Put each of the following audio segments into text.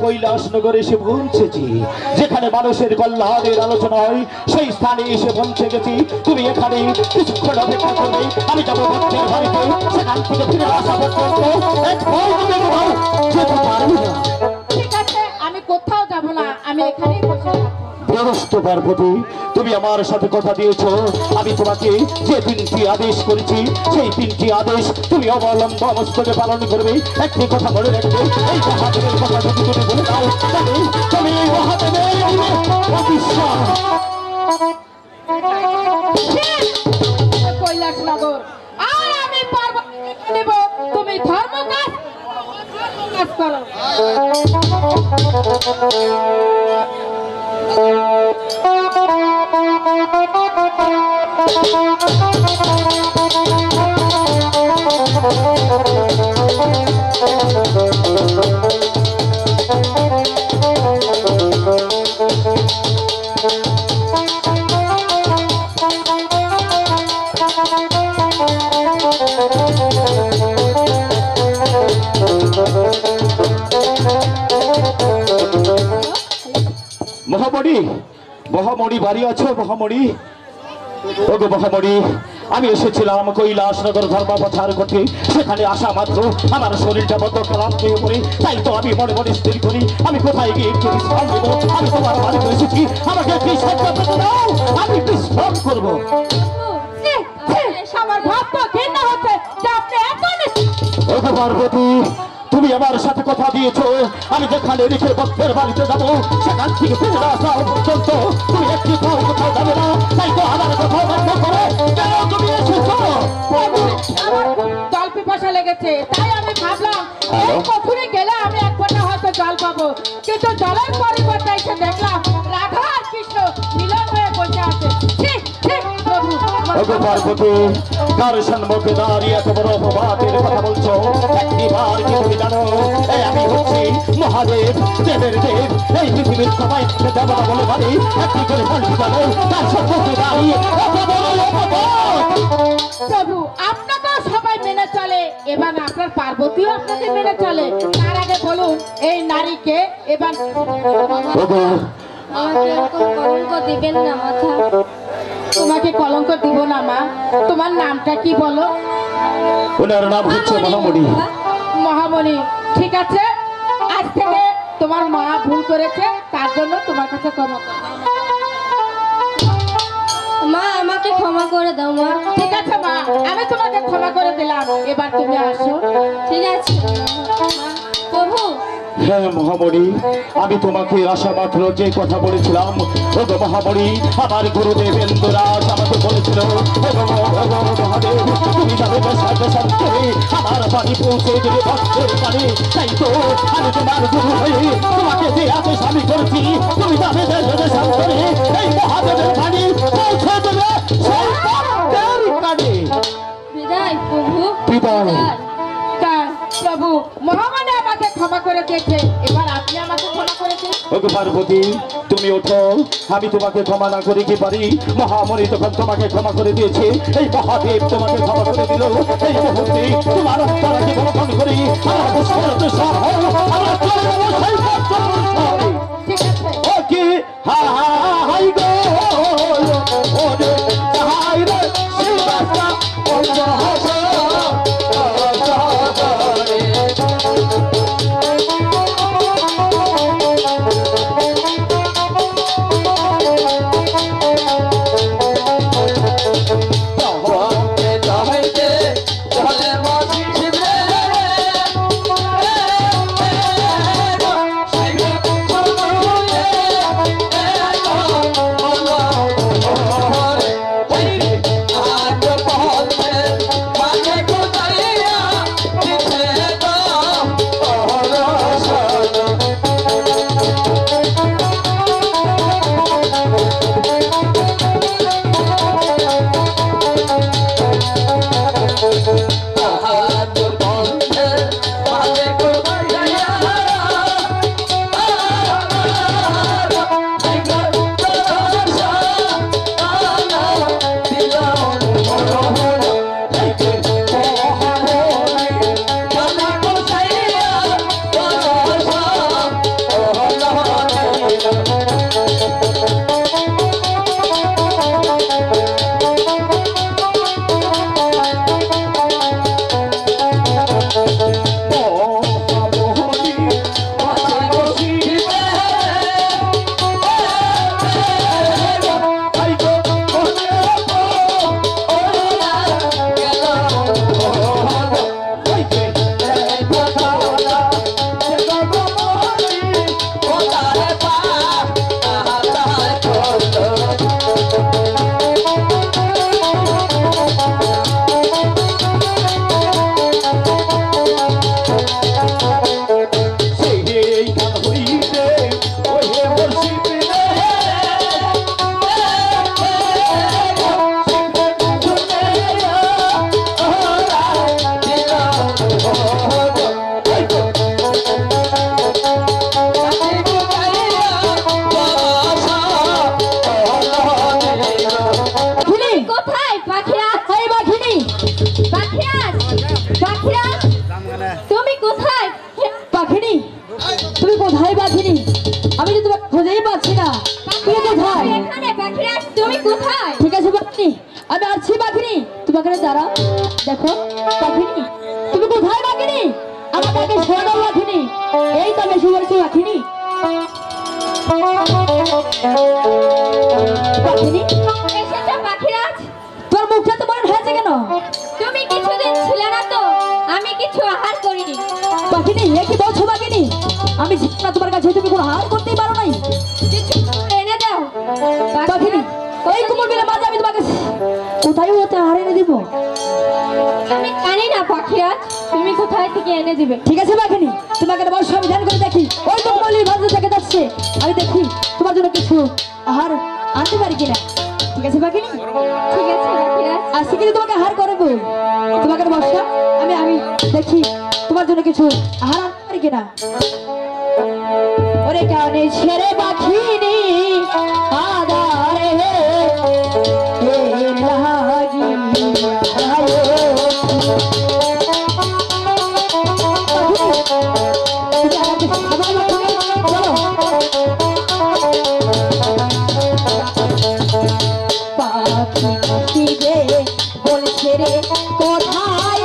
কৈলাসনগরে এসে পৌঁছেছি, যেখানে মানুষের কল্যাণের আলোচনা হয়, সেই স্থানে এসে পৌঁছে গেছি। তুমি এখানে কিছুক্ষণ অপেক্ষা করবে, আমি যাবো ভক্তের বাড়িতে। সেখান থেকে ফিরে আসা পর্যন্ত যেতে পারবো না। ঠিক আছে, আমি কোথাও যাব না, আমি এখানেই বসে থাকবো। পার্বতী, তুমি আমার সাথে কথা দিয়েছো, আমি তোমাকে যে 3টি আদেশ করেছি সেই 3টি আদেশ তুমি অবলম্ব মস্তকে পালন করবে। একটি কথা মনে রাখবে, এই মহাদেবের কথা যদি তুমি বলে দাও, তুমি এই মহাদেবের অবিশ্বাস। কৈলাসনগর আর আমি পারবো নেব, তুমি ধর্ম কাজ করো। মহামণি, মহামণি বাড়ি আছো? মহামণি, ওগো মহামণি, আমি এসেছিলাম কৈলাসনগর ধর্ম প্রচার করতে। সেখানে আসা মাত্র আমার শরীরটা বদ্ধ ক্লান্ত হয়ে পড়ে, তাই তো আমি মনে মনে স্থির করি আমি কোথায় গিয়ে একটু বিশ্রাম নেব। আমি তোমার বাড়িতে এসেছি, আমাকে একটি সাহায্য করতে দাও, আমি বিশ্রাম করবো। আমার ভাগ্য ঘৃণা হচ্ছে যে আপনি এত ওগো পার্বতী, তুমি আমার সাথে কথা দিয়েছো, আমি যেখানে রেখে ভক্তের বাড়িতে যাবো, সেখান থেকে ফিরে আসা পর্যন্ত তুমি একটি পাও কোথাও যাবে না। তাই তো আমার কথা বন্ধ করে কেন তুমি এসেছো? জল পিপাসা লেগেছে, তাই আমি ভাবলাম এই পুকুরে গেলে আমি এক ফোঁটা হয়তো জল পাবো, কিন্তু জলের পরিবর্তে এসে দেখলাম রাধা আর কৃষ্ণ মিলন হয়ে বসে আছে। ওগো পার্বতী, কার সম্মুখে দাঁড়িয়ে এত বড় অপবাদের কথা বলছো? একটিবার কি তুমি জানো এই আমি হচ্ছি মহাদেব, দেবের দেব, এই পৃথিবীর সবাই দেবতা বলে ভাবি। একটি করে বলতে জানো তার সম্মুখে দাঁড়িয়ে এত বড় অপবাদ? প্রভু, আপনাকেও সবাই মেনে চলে, এবার আপনার পার্বতীও আপনাকে মেনে চলে। তার আগে বলুন এই নারীকে এবার কলঙ্ক দিবেন না মাথা। তোমাকে কলঙ্ক দিব না মা। তোমার নামটা কি বলো? ওনার নাম হচ্ছে মহামণি। মহামণি, ঠিক আছে, আজ থেকে তোমার মা ভুল করেছে, তার জন্য তোমার কাছে ক্ষমা করো। মা আমাকে ক্ষমা করে দাও মা। ঠিক আছে মা, আমি তোমাকে ক্ষমা করে দিলাম, এবার তুমি আসো। ঠিক আছে প্রভু। হ্যাঁ মহামণি, আমি তোমাকে আশা মাত্র যে কথা বলেছিলাম, ওগো মহামণি, আমার গুরুদেব ইন্দ্ররাজ আমাকে বলেছিল মহাদেব তুমি যাবে আমার বাড়ি পৌঁছে দেবে ভক্তের বাড়ি। তাই তো আমি তোমার গুরু হয়ে তোমাকে যে আদেশ আমি করছি, তুমি যাবে এই মহাদেবের বাড়ি পৌঁছে দেবে সেই ভক্তের বাড়ি। বিদায় প্রভু, বিদায়। প্রভু, মহামানে আমাকে ক্ষমা করে দিয়েছে, এবার আপনি আমাকে ক্ষমা করেছেন। ওগো পার্বতী, তুমি ওঠো, আমি তোমাকে ক্ষমা না করে কি পারি? মহামণি তখন তোমাকে ক্ষমা করে দিয়েছে, এই মহাদেব তোমাকে ক্ষমা করে দিল। এই মুহূর্তে তোমার অন্তরাকে গ্রহণ করি, আমার ঠিক আছে। ওকে হাই গো ওরে হাই রে শিবাসা ওরে হাসা পাখিনি, আমি তো তোমাকে খুঁজেই পাচ্ছি না। তুমি কোথায়? এখানে পাখিরাজ, তুমি কোথায়? ঠিক আছে পাখিনি, আমি আসছি পাখিনি। তোমাকে দাঁড়া, দেখো পাখিনি, তুমি কোথায় পাখিনি? আমার তাকে শোনো পাখিনি। এই তো আমি এসে বলছি পাখিনি। পাখিনি, এসেছো পাখিরাজ? তোর মুখটা তো মনে হয়েছে কেন? তুমি কিছুদিন ছিলে না তো, আমি কিছু আহার করিনি। পাখিনি, এ কি বলছো পাখিনি? আমি ছিলাম না তোমার কাছে, তুমি কোনো হার করতেই পারো নাই। কিছু এনে দাও পাখিনি, এই কুমোর বেলা মাঝে আমি তোমাকে কোথায় হতে হার এনে দিব? আমি জানি না পাখিরাজ, তুমি কোথায় থেকে এনে দিবে। ঠিক আছে পাখিনি, তোমাকে একটা বর্ষ আমি ধ্যান করে দেখি। ওই তো মলির ভাজা থেকে যাচ্ছে, আমি দেখি তোমার জন্য কিছু আহার আনতে পারি কিনা। ঠিক আছে পাখিনি, ঠিক আছে পাখিরাজ। আজকে কিন্তু তোমাকে আহার করবো। তোমাকে একটা বর্ষ আমি আমি দেখি তোমার জন্য কিছু আহার আনতে পারি কিনা। ওরে কানে ছেড়ে পাখিনি আদারে বলছে রে কোথায়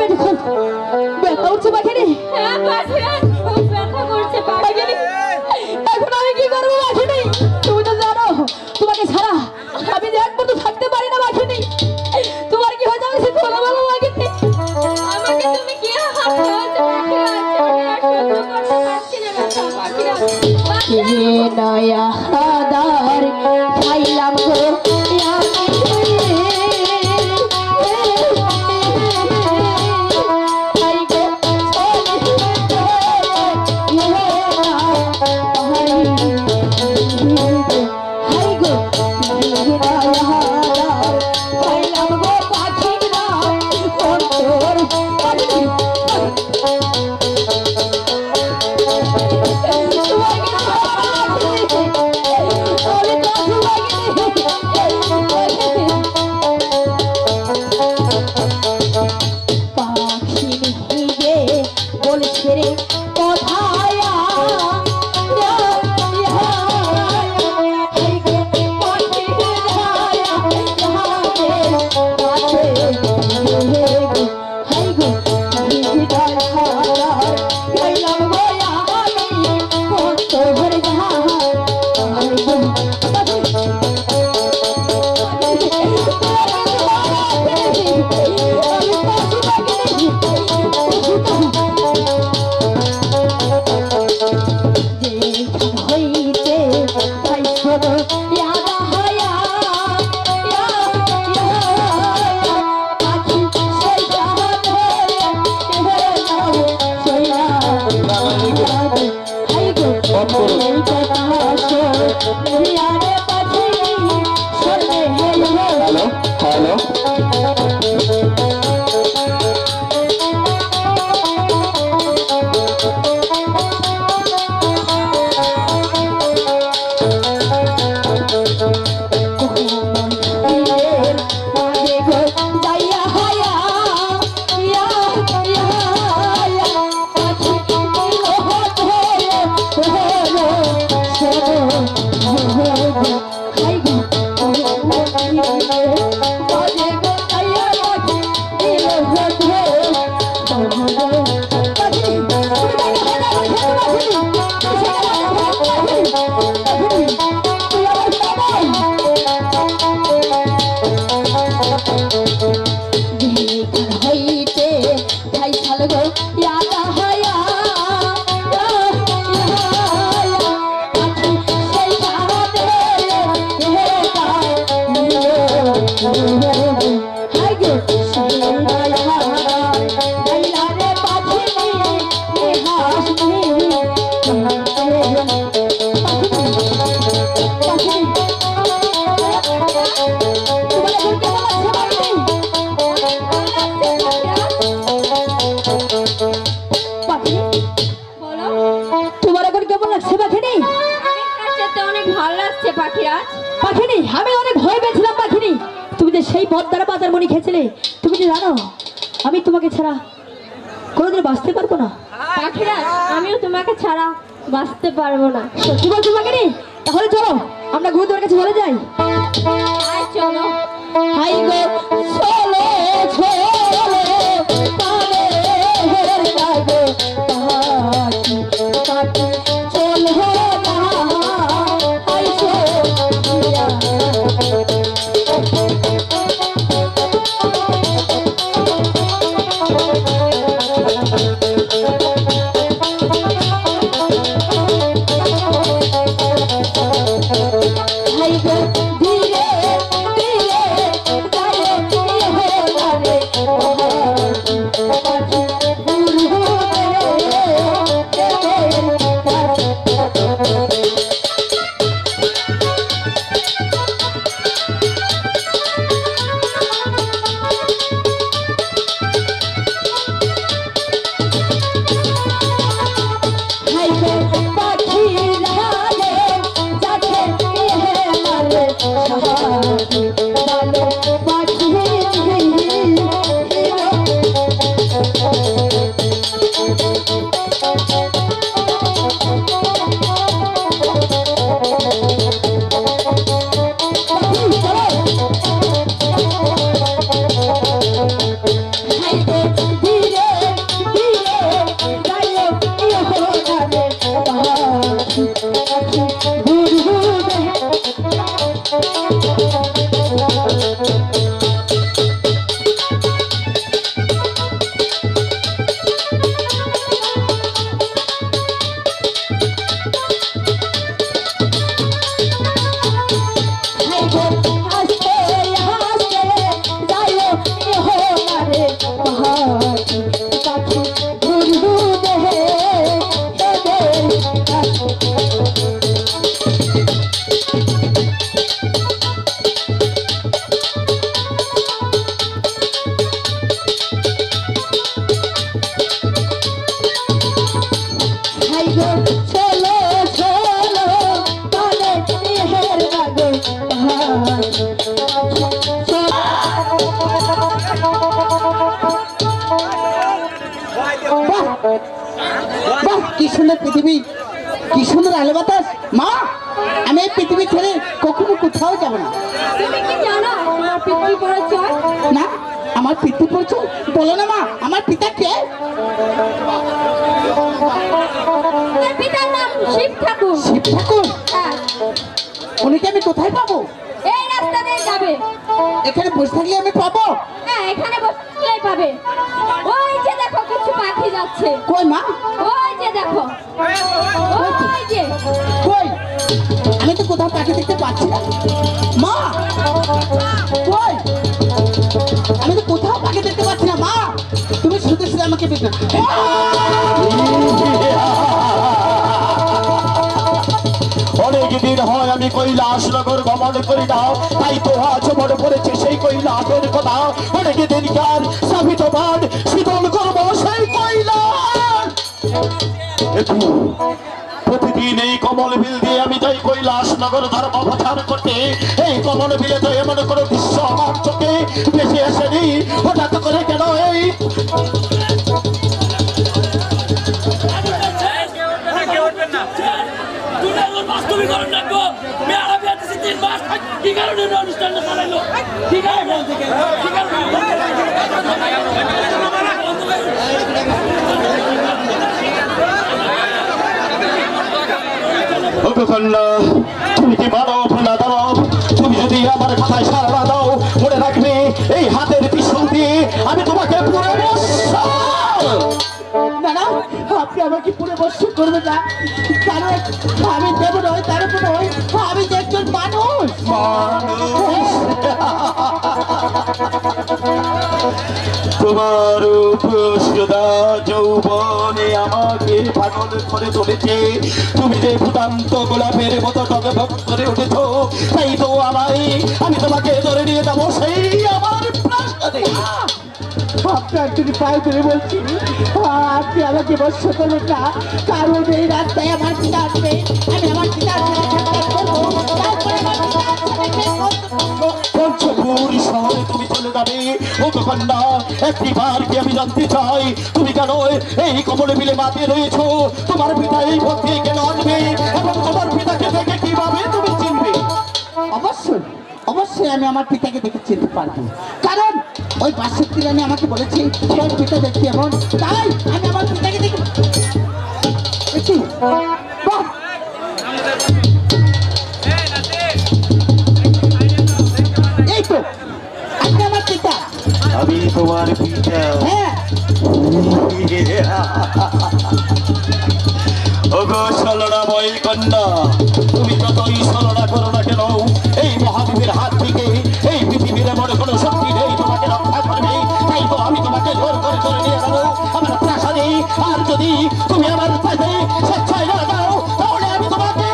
দেখো ব্যথা উঠছে পাখিনি। হ্যাঁ পাখিরাজ, খুব ব্যথা করছে পাখিরাজ। এখন আমি কি করবো পাখিনি? তুমি তো জানো তোমাকে ছাড়া আমি যে এক মুহূর্ত থাকতে পারি না পাখিনি। তোমার কি হয়ে যাবে সে বলো বলো পাখিনি। আমাকে তুমি কি হাত ধরেছো পাখিরাজ? আমি আর সহ্য করতে পারছি না ব্যথা পাখিরাজ। নয়া হাদার খাইলাম গো হ্যালো হ্যালো পাখিনি আমি অনেক ভয় পেয়েছিলাম পাখিনি। তুমি যে সেই পদ্মারা পাতার মনি খেয়েছিলে, তুমি যে জানো আমি তোমাকে ছাড়া কোনোদিন বাঁচতে পারবো না। পাখিরাজ, আমিও তোমাকে ছাড়া বাঁচতে পারবো না। সত্যি বলছো পাখিনি? তাহলে চলো আমরা গুরুদেবের কাছে চলে যাই। আয় চলো। হাই গো চলো চলো পারে লাগো পাখি পাখি চলো না আইসো হাই গো ধীরে ধীরে বাহ বাহ, কি সুন্দর পৃথিবী, কি সুন্দর আলো বাতাস। মা, আমি এই পৃথিবী ছেড়ে কখনো কোথাও যাব না। তুমি কি জানো তোমার পিতৃ পরিচয়? না, আমার পিতৃ পরিচয় বলো না মা, আমার পিতা কে? তোমার পিতার নাম শিব ঠাকুর। শিব ঠাকুর? হ্যাঁ, উনিকে আমি কোথায় পাবো? এই রাস্তা দিয়ে যাবে। এখানে বসে থাকলে আমি পাবো? হ্যাঁ, এখানে বসলেই পাবে। ওই যে দেখো কিছু পাখি যাচ্ছে। কই মা, ওই যে দেখো, ওই যে। কই? আমি তো কোথাও পাখি দেখতে পাচ্ছি না। মা, কই? আমি তো কোথাও পাখি দেখতে পাচ্ছি না। মা, তুমি শুধু শুধু আমাকে বেঁধে অনেক দিন হয় আমি কৈলাসনগর গমন করি না, তাই তো আজ মনে পড়েছে সেই কৈলাসের কথা। অনেক দিনকার স্থাপিত মান শীতল করবো সেই কৈলাস। একটু প্রতিদিন এই কমল বিল দিয়ে আমি যাই কৈলাসনগর ধর্ম প্রচার করতে। এই কমল বিলে তো এমন কোনো দৃশ্য আমার চোখে ভেসে আসেনি। হঠাৎ করে কেন এই বাস্তবিকরণ রাখবো মেয়ারা বিয়া দিছি 3 মাস কি কারণে অনুষ্ঠানটা চালাইলো? ঠিক আছে কন্যা, তুমি কি মানব না দানব? তুমি যদি আমার কথায় সাড়া না দাও, মনে রাখবে এই হাতের পিছন দিয়ে আমি তোমাকে পুরো না না, আপনি আমাকে পুরো বর্ষ করবে না, কারণ আমি দেব নয়, তার উপর নয়, আমি যে একজন মানুষ। তোমার উপসদা যৌবনে আমাকে পাগল করে তুলেছে। তুমি যে ফুটান্ত গোলাপের মতো টগবগ করে উঠেছ, তাই তো আমি তোমাকে ধরে নিয়ে যাবো সেই আমার প্রাসাদে। আপনার যদি পায়ে ধরে বলছি, আপনি আমাকে বর্ষ করবেন না, কারণ এই রাস্তায় আমার পিতা আসবে, আমি আমার পিতার সাথে সাক্ষাৎ করবো, তারপরে আমার পিতার সাথে পঞ্চপুর শহরে তুমি চলে যাবে। ও কন্যা, একটি বার কি আমি জানতে চাই, তুমি কেন এই কমল বিলে মাতিয়ে রয়েছো? তোমার পিতা এই পথে কেন আসবে এবং তোমার পিতাকে দেখে কিভাবে তুমি চিনবে? অবশ্যই অবশ্যই আমি আমার পিতাকে দেখে চিনতে পারবো, কারণ ওই বাসের তিরানি আমাকে বলেছে তোর পিতা দেখতে এমন, তাই আমি আমার পিতাকে দেখে। দেখি, বাহ! এই তো আপনি আমার পিতা। আমি তোমার পিতা। হ্যাঁ, ওগো ছলনাময়ী কন্যা, তুমি যতই ছলনা করো না কেন, এই মহাদেবের হাত থেকে এই পৃথিবীর এমন কোনো শক্তি নেই তোমাকে রক্ষা করবে। তাই তো আমি তোমাকে জোর করে ধরে নিয়ে যাবো আমার প্রাসাদে। আর যদি তুমি আমার কাছে স্বেচ্ছায় না দাও, তাহলে আমি তোমাকে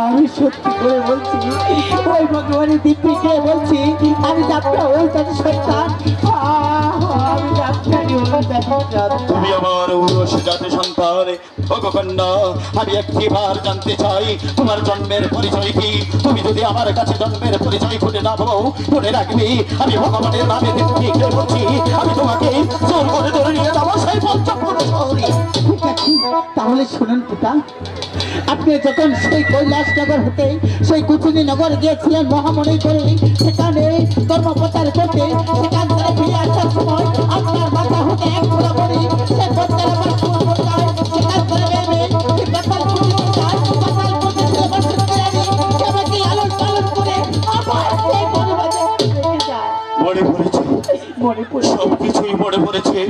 আমি সত্যি করে বলছি, ওই ভগবানের দিব্যিকে বলছি, আমি যাত্রা ওই জাতি সন্তান, আমি যাত্রানি ওই জাতি সন্তান। তুমি আমার উরস জাতি সন্তান। ওগো কন্যা, আমি একটিবার জানতে চাই তোমার জন্মের পরিচয় কি? তুমি যদি আমার কাছে জন্মের পরিচয় খুঁজে না পাও, মনে রাখবি আমি ভগবানের নামে ঠিক বলছি, আমি তোমাকে জোর করে ধরে নিয়ে যাবো সেই পঞ্চপুর শহরে। ঠিক আছে, তাহলে শুনুন পিতা, আপনি যখন সেই কৈলাসনগর হতে সেই কুচুনি নগর গিয়েছিলেন মহামণি করে, সেখানে কর্মপ্রচার করতে, সেখান থেকে ফিরে আসার সময় আপনার মাথা হতে এক ঘোড়া পড়ি, সে পদ্মার আমার কুয়া যায়, সেখান থেকে বেরবে সে পাতালপুরে যায়, পাতালপুরে ছেলে বসে ফেরানি, সে আমাকে লালন পালন করে আবার সেই বনবাসে রেখে যায়। মনে পড়েছে, মনে পড়ে সবকিছুই মনে পড়েছে।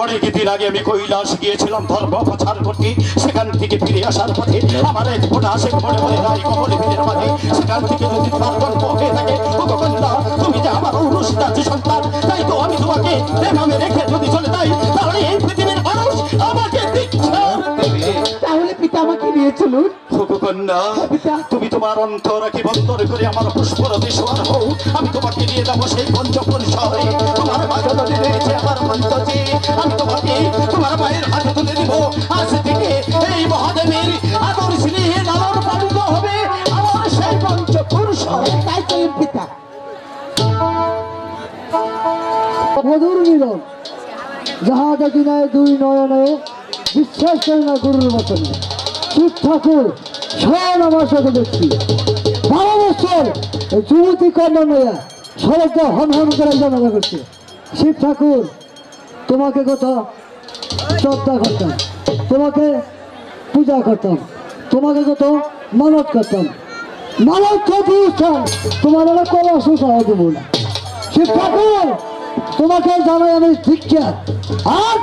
অনেকদিন আগে আমি কৈলাস গিয়েছিলাম ধর্ম প্রচার করতে। সেখান থেকে ফিরে আসার পথে আমার এক ফোঁটা সে মনে মনে নাই কমলে ফিরে মাঝে। সেখান থেকে যদি তোমার গল্প হয়ে থাকে, ওগো কন্যা, তুমি যে আমার অনুষ্ঠিত সন্তান, তাই তো আমি তোমাকে এভাবে রেখে যদি চলে যাই, তাহলে এই পৃথিবীর মানুষ আমাকে ধিক্কার দেবে। তাহলে পিতা আমাকে নিয়ে চলুন। ওগো কন্যা, তুমি তোমার অন্তরকে বন্দর করে আমার পুষ্পরতে সোয়ার হও। আমি তোমাকে নিয়ে যাবো সেই পঞ্চপুর শহরে। তোমার মাঝে রয়েছে আমার মঞ্চে, আমি তোমাকে তোমার মায়ের হাতে তুলে দিব। আজ থেকে এই মহাদেবের আদর স্নেহে লালন পালিত হবে আমার সেই পঞ্চপুর শহর। তাই চলুন পিতা। মধুর মিলন যাহা দেখি নাই দুই নয়নে বিশ্বাস করে না গুরুর বচনে। শিব ঠাকুর স্বয়ং আমার সাথে দেখছি 12 বছর এই যুবতী কন্যা মেয়া সড়কটা হন হন করে জানাজা করছে। শিব ঠাকুর তোমাকে কত শ্রদ্ধা করতাম, তোমাকে পূজা করতাম, তোমাকে কত মানত করতাম। মানত করতে তোমার একটা কলস করা দেবো না। শিব ঠাকুর তোমাকে জানাই আমি দীক্ষা। আর